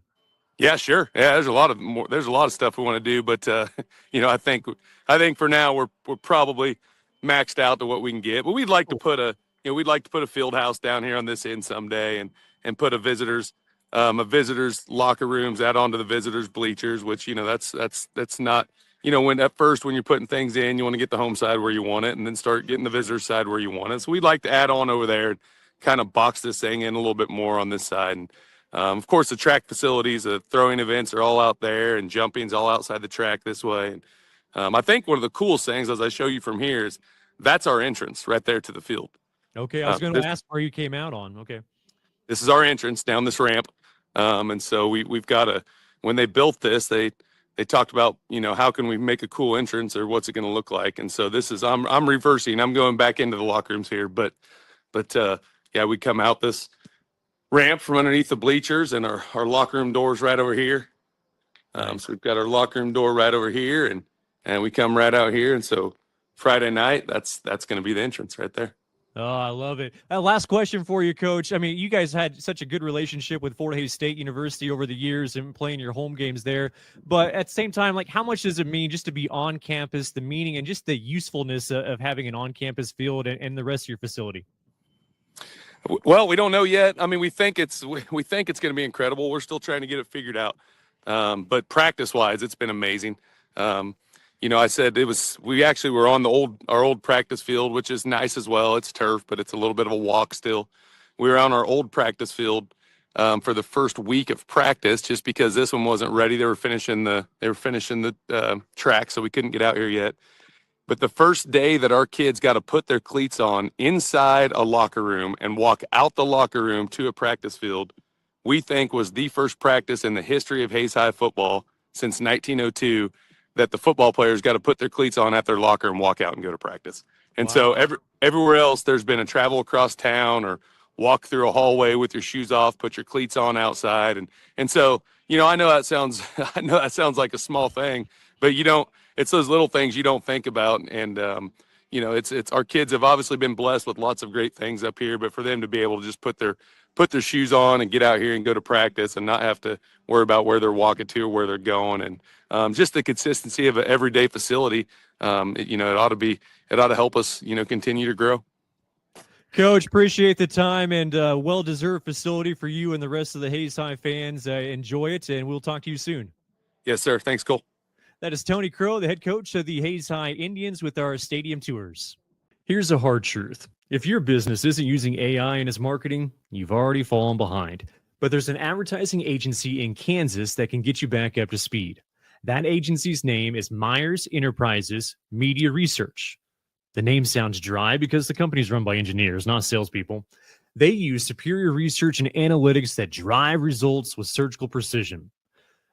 Yeah, sure. Yeah, there's a lot of stuff we want to do, but I think for now we're probably maxed out to what we can get. But we'd like to put a field house down here on this end someday, and put a visitors locker rooms add on to the visitors bleachers, which, you know, that's not, you know, when you're putting things in, you want to get the home side where you want it and then start getting the visitor side where you want it. So we'd like to add on over there and kind of box this thing in a little bit more on this side. And of course, the track facilities, the throwing events are all out there, and jumping's all outside the track this way. And I think one of the coolest things, as I show you from here, is that's our entrance right there to the field. Okay, I was going to ask where you came out on. Okay. This is our entrance down this ramp. And so we've got when they built this, they talked about, you know, how can we make a cool entrance, or what's it going to look like? And so this is, I'm reversing, I'm going back into the locker rooms here, but yeah, we come out this ramp from underneath the bleachers, and our locker room doors right over here. So we've got our locker room door right over here, and we come right out here. And so Friday night, that's going to be the entrance right there. Oh, I love it. Last question for you, Coach. I mean, you guys had such a good relationship with Fort Hays State University over the years and playing your home games there. But at the same time, like, how much does it mean just to be on campus, the meaning and just the usefulness of having an on-campus field and the rest of your facility? Well, we don't know yet. I mean, we think it's going to be incredible. We're still trying to get it figured out. But practice-wise, it's been amazing. You know, I said we actually were on our old practice field, which is nice as well. It's turf, but it's a little bit of a walk still. We were on our old practice field for the first week of practice, just because this one wasn't ready. They were finishing the track, so we couldn't get out here yet. But the first day that our kids got to put their cleats on inside a locker room and walk out the locker room to a practice field, we think was the first practice in the history of Hays High football since 1902 that the football players got to put their cleats on at their locker and walk out and go to practice. And so everywhere else, there's been a travel across town or walk through a hallway with your shoes off, put your cleats on outside. And so, you know, I know that sounds like a small thing, but it's those little things you don't think about. And, you know, it's our kids have obviously been blessed with lots of great things up here, but for them to be able to just put their shoes on and get out here and go to practice and not have to worry about where they're walking to or where they're going. And just the consistency of an everyday facility, you know, it ought to help us, you know, continue to grow. Coach, appreciate the time, and well-deserved facility for you and the rest of the Hays High fans. Enjoy it, and we'll talk to you soon. Yes, sir. Thanks, Cole. That is Tony Crough, the head coach of the Hays High Indians, with our stadium tours. Here's a hard truth. If your business isn't using AI in its marketing, you've already fallen behind. But there's an advertising agency in Kansas that can get you back up to speed. That agency's name is Myers Enterprises Media Research. The name sounds dry because the company's run by engineers, not salespeople. They use superior research and analytics that drive results with surgical precision.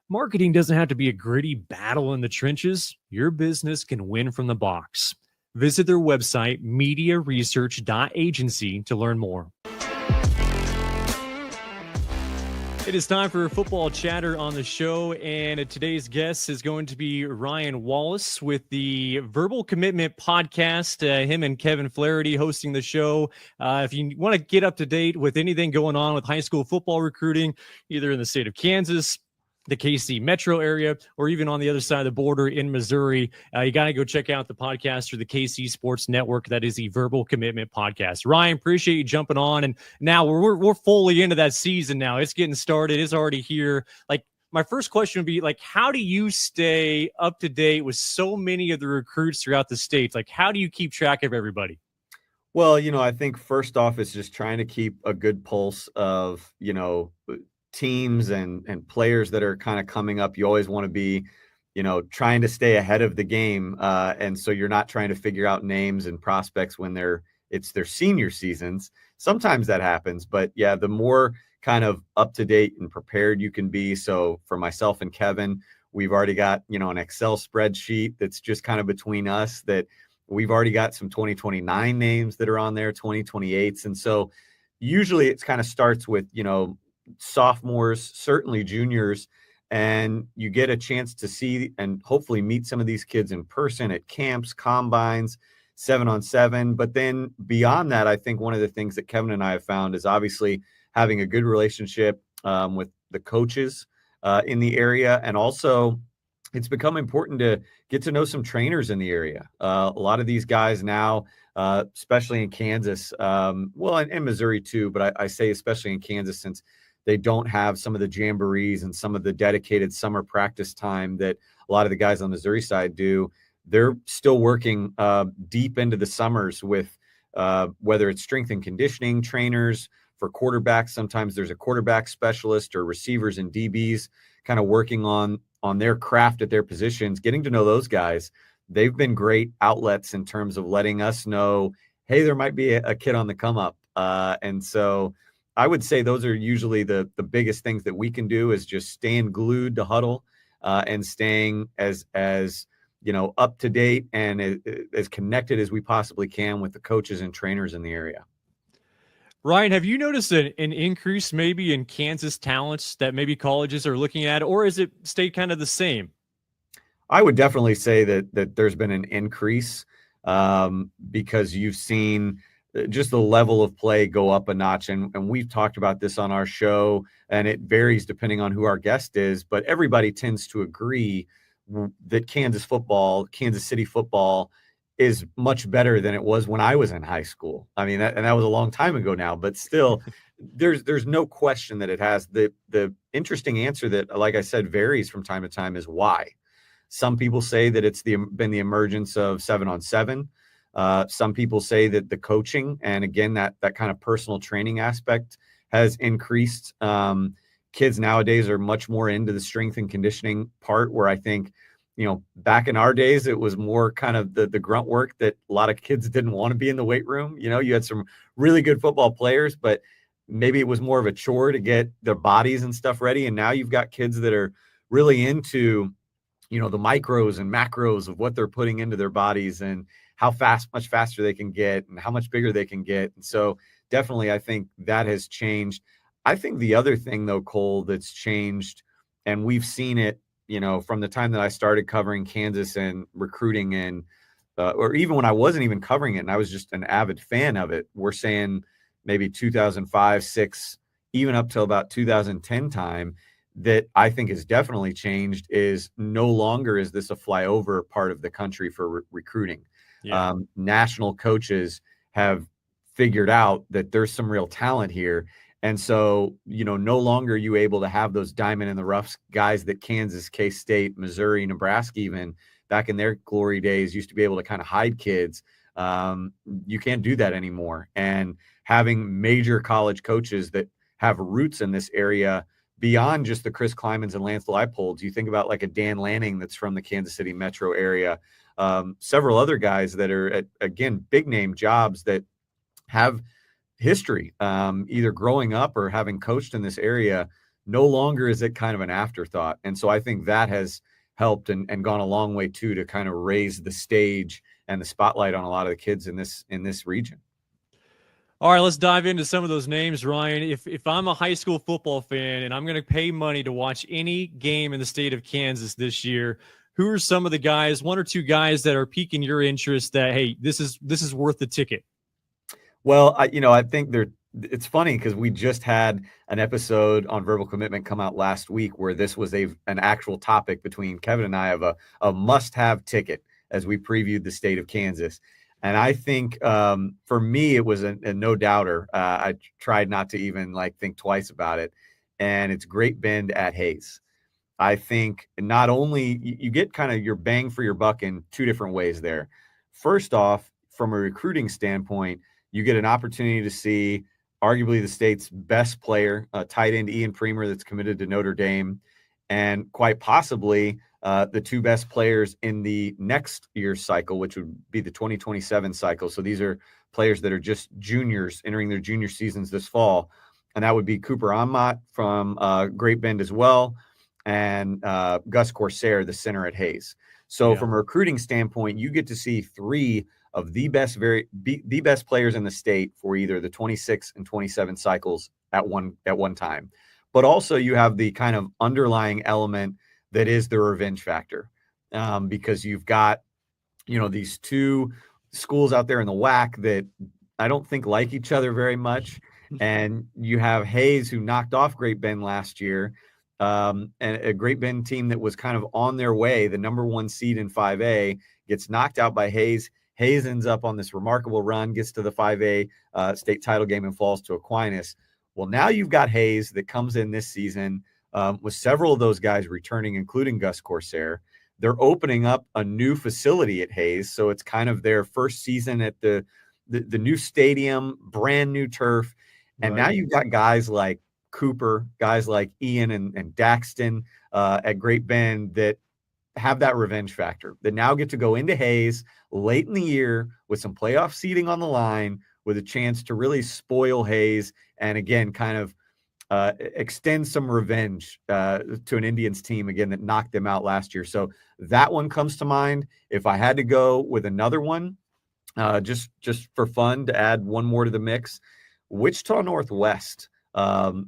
Marketing doesn't have to be a gritty battle in the trenches. Your business can win from the box. Visit their website, mediaresearch.agency, to learn more. It is time for football chatter on the show, and today's guest is going to be Ryan Wallace with the Verbal Commitment Podcast. Him and Kevin Flaherty hosting the show. If you want to get up to date with anything going on with high school football recruiting, either in the state of Kansas, the KC metro area, or even on the other side of the border in Missouri, you got to go check out the podcast through the KC Sports Network. That is the Verbal Commitment Podcast. Ryan, appreciate you jumping on. And now we're fully into that season now. It's getting started. It's already here. Like, my first question would be, like, how do you stay up to date with so many of the recruits throughout the state? Like, how do you keep track of everybody? Well, you know, I think first off, it's just trying to keep a good pulse of, you know, teams and players that are kind of coming up. You always want to be, you know, trying to stay ahead of the game. And so you're not trying to figure out names and prospects when it's their senior seasons. Sometimes that happens, but yeah, the more kind of up to date and prepared you can be. So for myself and Kevin, we've already got, you know, an Excel spreadsheet that's just kind of between us, that we've already got some 2029 names that are on there, 2028s. And so usually it's kind of starts with, you know, sophomores, certainly juniors, and you get a chance to see and hopefully meet some of these kids in person at camps, combines, 7-on-7. But then beyond that, I think one of the things that Kevin and I have found is obviously having a good relationship with the coaches in the area, and also it's become important to get to know some trainers in the area. A lot of these guys now, especially in Kansas, well, and Missouri too, but I say especially in Kansas, since they don't have some of the jamborees and some of the dedicated summer practice time that a lot of the guys on the Missouri side do. They're still working deep into the summers with whether it's strength and conditioning trainers for quarterbacks. Sometimes there's a quarterback specialist or receivers and DBs kind of working on their craft at their positions, getting to know those guys. They've been great outlets in terms of letting us know, hey, there might be a kid on the come up. And so I would say those are usually the biggest things that we can do, is just staying glued to Huddle and staying as up to date and as connected as we possibly can with the coaches and trainers in the area. Ryan, have you noticed an increase maybe in Kansas talents that maybe colleges are looking at, or is it stayed kind of the same? I would definitely say that there's been an increase because you've seen just the level of play go up a notch. And we've talked about this on our show, and it varies depending on who our guest is, but everybody tends to agree that Kansas City football is much better than it was when I was in high school. I mean, that was a long time ago now, but still there's no question that it has. The interesting answer that, like I said, varies from time to time is why. Some people say that it's been the emergence of 7-on-7. Some people say that the coaching, and again, that kind of personal training aspect has increased. Kids nowadays are much more into the strength and conditioning part, where I think, back in our days, it was more kind of the grunt work that a lot of kids didn't want to be in the weight room. You had some really good football players, but maybe it was more of a chore to get their bodies and stuff ready. And now you've got kids that are really into, the micros and macros of what they're putting into their bodies and how much faster they can get and how much bigger they can get. And so definitely, I think that has changed. I think the other thing, though, Cole, that's changed, and we've seen it, from the time that I started covering Kansas and recruiting, and or even when I wasn't even covering it and I was just an avid fan of it, we're saying maybe 2005, 6, even up till about 2010 time, that I think has definitely changed is no longer is this a flyover part of the country for recruiting. Yeah. National coaches have figured out that there's some real talent here. And so, no longer are you able to have those diamond in the rough guys that Kansas, K-State, Missouri, Nebraska, even back in their glory days, used to be able to kind of hide kids. You can't do that anymore. And having major college coaches that have roots in this area beyond just the Chris Klymans and Lance Leipold's, you think about like a Dan Lanning that's from the Kansas City metro area, several other guys that are at, again, big name jobs that have history, either growing up or having coached in this area. No longer is it kind of an afterthought. And so I think that has helped and gone a long way too, to kind of raise the stage and the spotlight on a lot of the kids in this region. All right, let's dive into some of those names, Ryan. If I'm a high school football fan and I'm going to pay money to watch any game in the state of Kansas this year, who are some of the guys, one or two guys that are piquing your interest that, hey, this is worth the ticket? Well, I think it's funny because we just had an episode on verbal commitment come out last week where this was an actual topic between Kevin and I of a must-have ticket as we previewed the state of Kansas. And I think for me, it was a no-doubter. I tried not to even think twice about it. And it's Great Bend at Hayes. I think not only you get kind of your bang for your buck in two different ways there. First off, from a recruiting standpoint, you get an opportunity to see arguably the state's best player, tight end Ian Premer, that's committed to Notre Dame, and quite possibly the two best players in the next year's cycle, which would be the 2027 cycle. So these are players that are just juniors entering their junior seasons this fall. And that would be Cooper Amat from Great Bend as well, and Gus Corsair, the center at Hayes. So from a recruiting standpoint, you get to see three of the best players in the state for either the 26 and 27 cycles at one time. But also you have the kind of underlying element that is the revenge factor, because you've got, these two schools out there in the WAC that I don't think like each other very much. And you have Hayes, who knocked off Great Bend last year, and a Great Bend team that was kind of on their way, the number 1 seed in 5A, gets knocked out by Hayes. Hayes ends up on this remarkable run, gets to the 5A state title game and falls to Aquinas. Well, now you've got Hayes that comes in this season with several of those guys returning, including Gus Corsair. They're opening up a new facility at Hayes, so it's kind of their first season at the new stadium, brand new turf. And now you've got guys like Cooper, guys like Ian and Daxton at Great Bend that have that revenge factor, that now get to go into Hayes late in the year with some playoff seeding on the line, with a chance to really spoil Hayes and, again, kind of extend some revenge to an Indians team, again, that knocked them out last year. So that one comes to mind. If I had to go with another one, just for fun, to add one more to the mix, Wichita Northwest.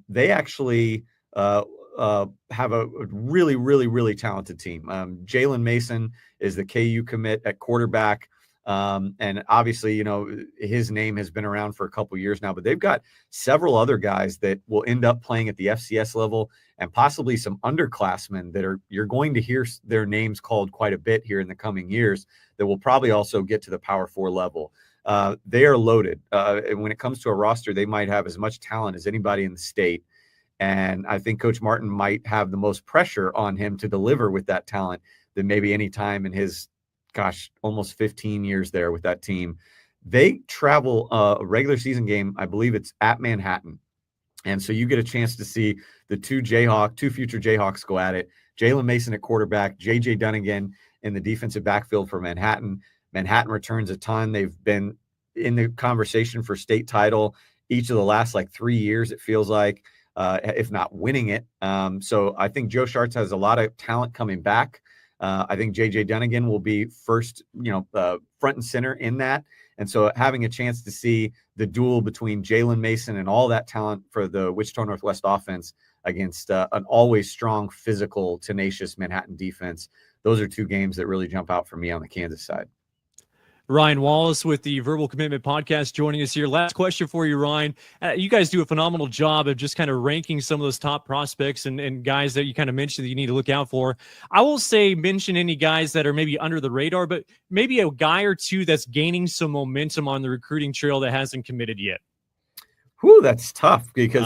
They actually have a really, really, really talented team. Jalen Mason is the KU commit at quarterback. And obviously, you know, his name has been around for a couple years now, but they've got several other guys that will end up playing at the FCS level, and possibly some underclassmen that you're going to hear their names called quite a bit here in the coming years, that will probably also get to the Power 4 level. They are loaded. And when it comes to a roster, they might have as much talent as anybody in the state. And I think Coach Martin might have the most pressure on him to deliver with that talent than maybe any time in his, almost 15 years there with that team. They travel a regular season game, I believe it's at Manhattan. And so you get a chance to see the two future Jayhawks go at it. Jalen Mason at quarterback, J.J. Dunnigan in the defensive backfield for Manhattan. Manhattan returns a ton. They've been in the conversation for state title each of the last 3 years, it feels like, if not winning it. So I think Joe Schartz has a lot of talent coming back. I think J.J. Dunnigan will be first, front and center in that. And so having a chance to see the duel between Jalen Mason and all that talent for the Wichita Northwest offense against an always strong, physical, tenacious Manhattan defense, those are two games that really jump out for me on the Kansas side. Ryan Wallace with the Verbal Commitment Podcast joining us here. Last question for you, Ryan. You guys do a phenomenal job of just kind of ranking some of those top prospects and guys that you kind of mentioned that you need to look out for. I will say mention any guys that are maybe under the radar, but maybe a guy or two that's gaining some momentum on the recruiting trail that hasn't committed yet. Whew, that's tough, because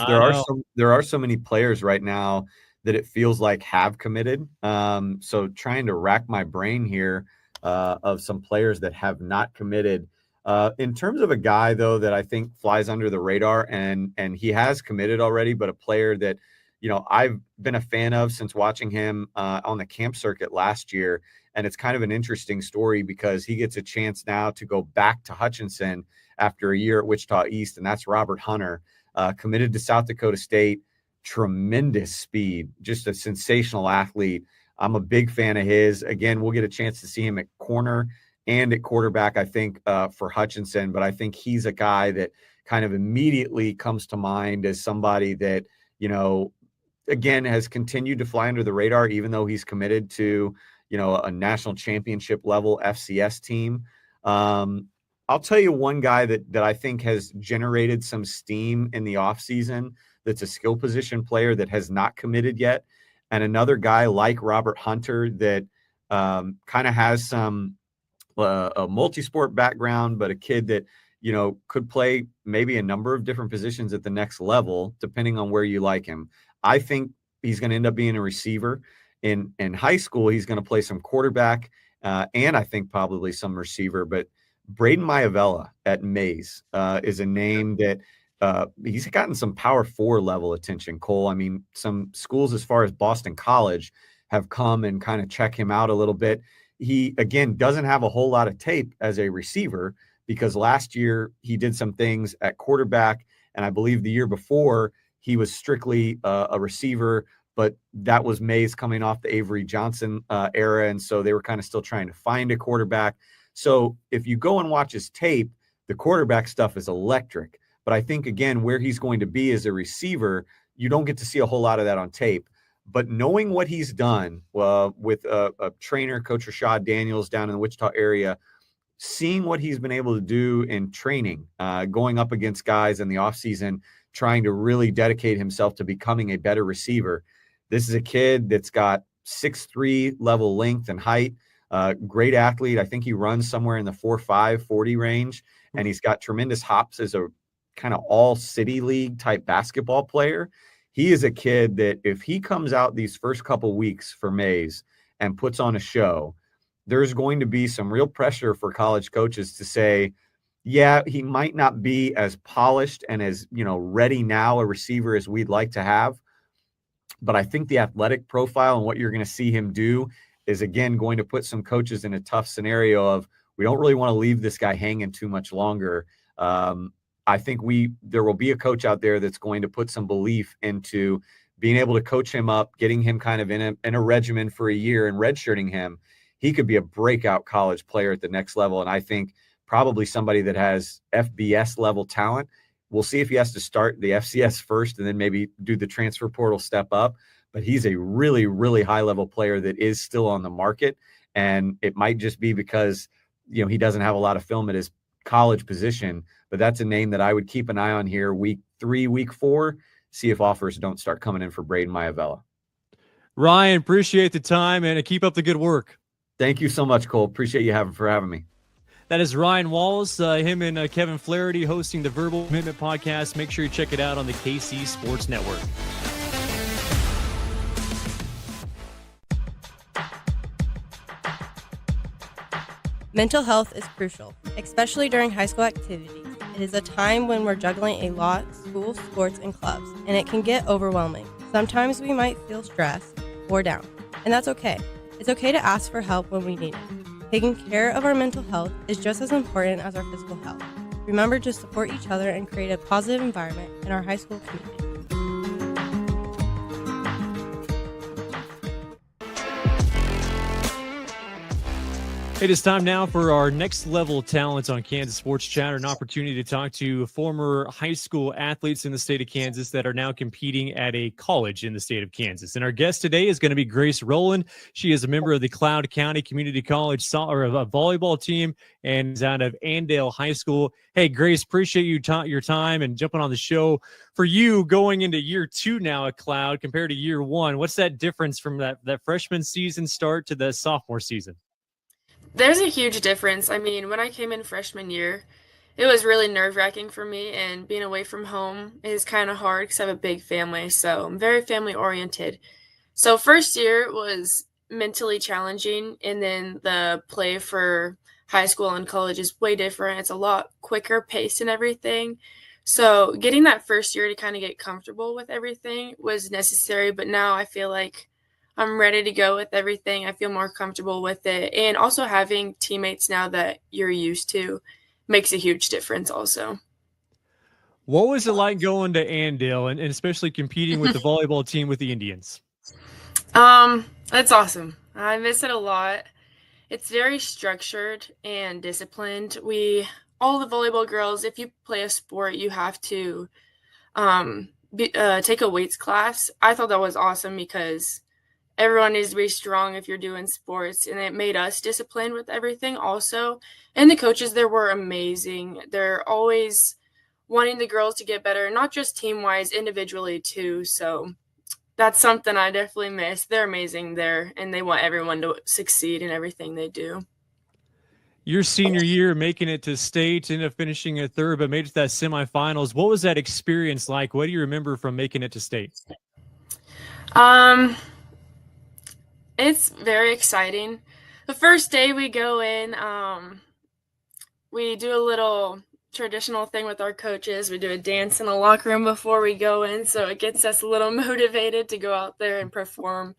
there are so many players right now that it feels like have committed. So trying to rack my brain here of some players that have not committed. In terms of a guy, though, that I think flies under the radar, and he has committed already, but a player that, I've been a fan of since watching him on the camp circuit last year. And it's kind of an interesting story because he gets a chance now to go back to Hutchinson after a year at Wichita East, and that's Robert Hunter, committed to South Dakota State. Tremendous speed, just a sensational athlete. I'm a big fan of his. Again, we'll get a chance to see him at corner and at quarterback, I think, for Hutchinson. But I think he's a guy that kind of immediately comes to mind as somebody that, again, has continued to fly under the radar, even though he's committed to, a national championship level FCS team. I'll tell you one guy that I think has generated some steam in the offseason that's a skill position player that has not committed yet. And another guy like Robert Hunter that kind of has some a multi-sport background, but a kid that, could play maybe a number of different positions at the next level, depending on where you like him. I think he's going to end up being a receiver. In high school, he's going to play some quarterback and I think probably some receiver. But Braden Maivella at Mays is a name that he's gotten some Power 4 level attention, Cole. I mean, some schools as far as Boston College have come and kind of check him out a little bit. He, again, doesn't have a whole lot of tape as a receiver because last year he did some things at quarterback, and I believe the year before he was strictly a receiver, but that was Mays coming off the Avery Johnson era, and so they were kind of still trying to find a quarterback. So if you go and watch his tape, the quarterback stuff is electric. But I think, again, where he's going to be as a receiver, you don't get to see a whole lot of that on tape. But knowing what he's done with a trainer, Coach Rashad Daniels, down in the Wichita area, seeing what he's been able to do in training, going up against guys in the offseason, trying to really dedicate himself to becoming a better receiver, This is a kid that's got 6'3" level length and height, great athlete. I think he runs somewhere in the 4.5 40 range, and he's got tremendous hops as a kind of all city league type basketball player. He is a kid that if he comes out these first couple weeks for Mays and puts on a show, there's going to be some real pressure for college coaches to say, yeah, he might not be as polished and as, ready now a receiver as we'd like to have. But I think the athletic profile and what you're going to see him do is, again, going to put some coaches in a tough scenario of, we don't really want to leave this guy hanging too much longer. I think there will be a coach out there that's going to put some belief into being able to coach him up, getting him kind of in a regimen for a year and redshirting him. He could be a breakout college player at the next level. And I think probably somebody that has FBS level talent. We'll see if he has to start the FCS first and then maybe do the transfer portal step up. But he's a really, really high level player that is still on the market. And it might just be because, he doesn't have a lot of film at his college position. But that's a name that I would keep an eye on here week 3, week 4, see if offers don't start coming in for Braden Maivella. Ryan, appreciate the time and keep up the good work. Thank you so much, Cole. Appreciate you for having me. That is Ryan Wallace, him and Kevin Flaherty hosting the Verbal Commitment Podcast. Make sure you check it out on the KC Sports Network. Mental health is crucial, especially during high school activities. It is a time when we're juggling a lot, school, sports, and clubs, and it can get overwhelming. Sometimes we might feel stressed or down, and that's okay. It's okay to ask for help when we need it. Taking care of our mental health is just as important as our physical health. Remember to support each other and create a positive environment in our high school community. It is time now for our next level talents on Kansas Sports Chatter, an opportunity to talk to former high school athletes in the state of Kansas that are now competing at a college in the state of Kansas. And our guest today is going to be Grace Rowland. She is a member of the Cloud County Community College volleyball team and is out of Andale High School. Hey, Grace, appreciate your time and jumping on the show. For you, going into year 2 now at Cloud compared to year 1, what's that difference from that freshman season start to the sophomore season? There's a huge difference. I mean, when I came in freshman year, it was really nerve-wracking for me, and being away from home is kind of hard because I have a big family, so I'm very family-oriented. So first year was mentally challenging, and then the play for high school and college is way different. It's a lot quicker paced and everything. So getting that first year to kind of get comfortable with everything was necessary, but now I feel like I'm ready to go with everything. I feel more comfortable with it. And also having teammates now that you're used to makes a huge difference also. What was it like going to Andale and especially competing with the volleyball team with the Indians? It's awesome. I miss it a lot. It's very structured and disciplined. All the volleyball girls, if you play a sport, you have to take a weights class. I thought that was awesome because everyone needs to be strong if you're doing sports, and it made us disciplined with everything also. And the coaches there were amazing. They're always wanting the girls to get better, not just team-wise, individually too. So that's something I definitely miss. They're amazing there, and they want everyone to succeed in everything they do. Your senior year, making it to state, ended up finishing at 3rd, but made it to that semifinals. What was that experience like? What do you remember from making it to state? It's very exciting. The first day we go in, we do a little traditional thing with our coaches. We do a dance in the locker room before we go in, so it gets us a little motivated to go out there and perform.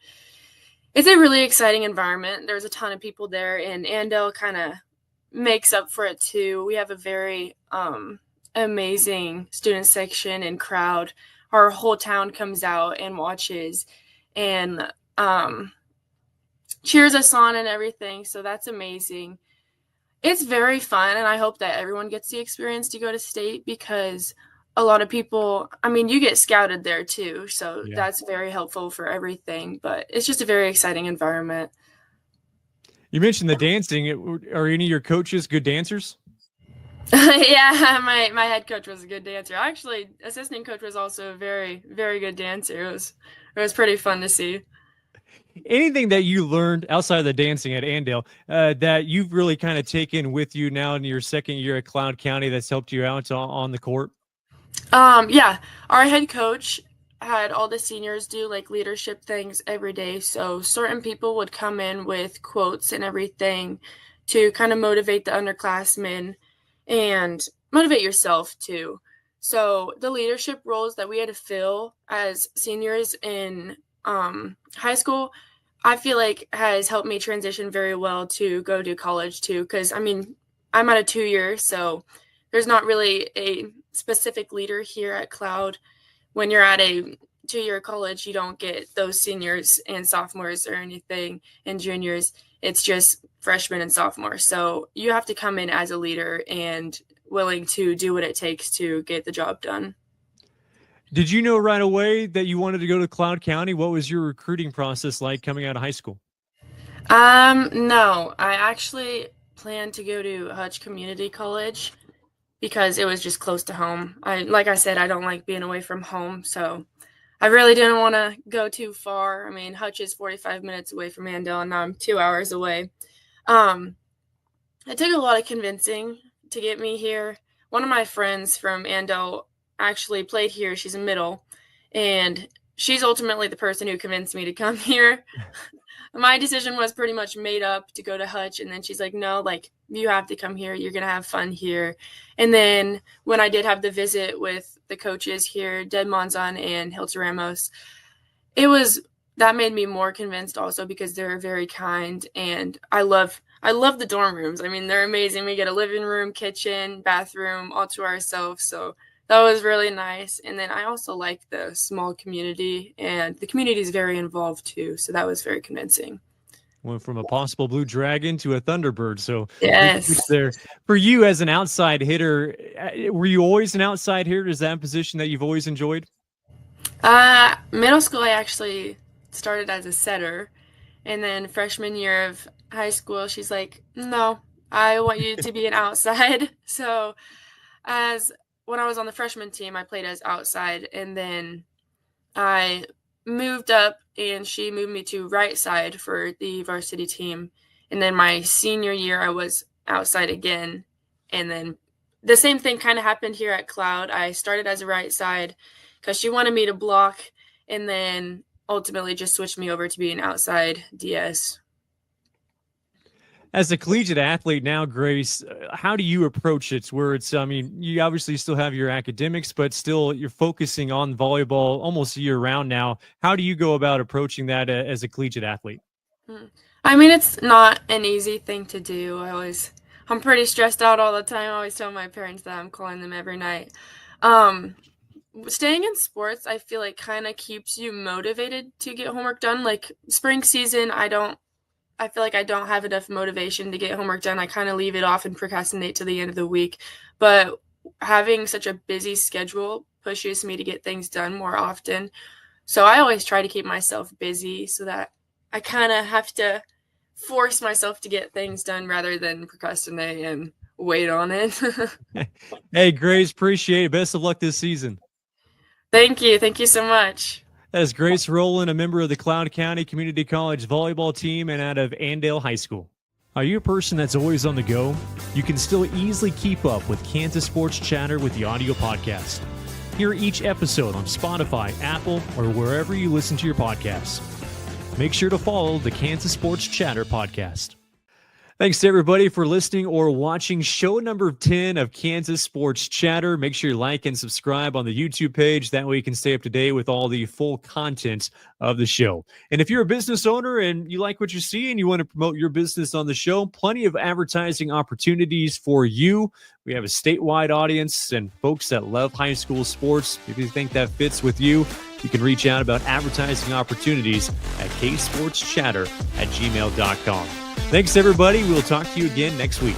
It's a really exciting environment. There's a ton of people there, and Andale kind of makes up for it too. We have a very amazing student section and crowd. Our whole town comes out and watches and cheers us on and everything, so that's amazing. It's very fun, and I hope that everyone gets the experience to go to state because a lot of people, I mean, you get scouted there too, so That's very helpful for everything, but it's just a very exciting environment. You mentioned the dancing. Are any of your coaches good dancers? Yeah, my head coach was a good dancer. Actually, assistant coach was also a very, very good dancer. It was It was pretty fun to see. Anything that you learned outside of the dancing at Andale that you've really kind of taken with you now in your second year at Cloud County that's helped you out on the court? Yeah, our head coach had all the seniors do like leadership things every day. So certain people would come in with quotes and everything to kind of motivate the underclassmen and motivate yourself too. So the leadership roles that we had to fill as seniors in high school, I feel like has helped me transition very well to go to college too. Because I mean, I'm at a 2-year, so there's not really a specific leader here at Cloud. When you're at a 2-year college, you don't get those seniors and sophomores or anything and juniors. It's just freshmen and sophomores. So you have to come in as a leader and willing to do what it takes to get the job done. Did you know right away that you wanted to go to Cloud County? What was your recruiting process like coming out of high school? No, I actually planned to go to Hutch Community College because it was just close to home. Like I said, I don't like being away from home, so I really didn't want to go too far. I mean, Hutch is 45 minutes away from Andale, and now I'm 2 hours away. It took a lot of convincing to get me here. One of my friends from Andale actually played here. She's a middle, and she's ultimately the person who convinced me to come here. My decision was pretty much made up to go to Hutch, and then she's like, no, like, you have to come here. You're going to have fun here. And then when I did have the visit with the coaches here, Ded Monzon and Hilton Ramos, that made me more convinced also because they're very kind, and I love the dorm rooms. I mean, they're amazing. We get a living room, kitchen, bathroom, all to ourselves, so that was really nice. And then I also like the small community, and the community is very involved too. So that was very convincing. Went from a possible Blue Dragon to a Thunderbird. So yes, there for you as an outside hitter. Were you always an outside hitter? Is that a position that you've always enjoyed? Middle school, I actually started as a setter, and then freshman year of high school, she's like, no, I want you to be an outside. So when I was on the freshman team, I played as outside, and then I moved up and she moved me to right side for the varsity team. And then my senior year, I was outside again. And then the same thing kind of happened here at Cloud. I started as a right side because she wanted me to block, and then ultimately just switched me over to being outside DS. As a collegiate athlete now, Grace, how do you approach it? Where it's, I mean, you obviously still have your academics, but still you're focusing on volleyball almost year round now. How do you go about approaching that as a collegiate athlete? I mean, it's not an easy thing to do. I'm pretty stressed out all the time. I always tell my parents that I'm calling them every night. Staying in sports, I feel like kind of keeps you motivated to get homework done. Like spring season, I feel like I don't have enough motivation to get homework done. I kind of leave it off and procrastinate to the end of the week. But having such a busy schedule pushes me to get things done more often. So I always try to keep myself busy so that I kind of have to force myself to get things done rather than procrastinate and wait on it. Hey, Grace, appreciate it. Best of luck this season. Thank you. Thank you so much. That is Grace Rowland, a member of the Cloud County Community College volleyball team and out of Andale High School. Are you a person that's always on the go? You can still easily keep up with Kansas Sports Chatter with the audio podcast. Hear each episode on Spotify, Apple, or wherever you listen to your podcasts. Make sure to follow the Kansas Sports Chatter podcast. Thanks to everybody for listening or watching show number 10 of Kansas Sports Chatter. Make sure you like and subscribe on the YouTube page. That way you can stay up to date with all the full content of the show. And if you're a business owner and you like what you see and you want to promote your business on the show, plenty of advertising opportunities for you. We have a statewide audience and folks that love high school sports. If you think that fits with you, you can reach out about advertising opportunities at ksportschatter@gmail.com. Thanks, everybody. We'll talk to you again next week.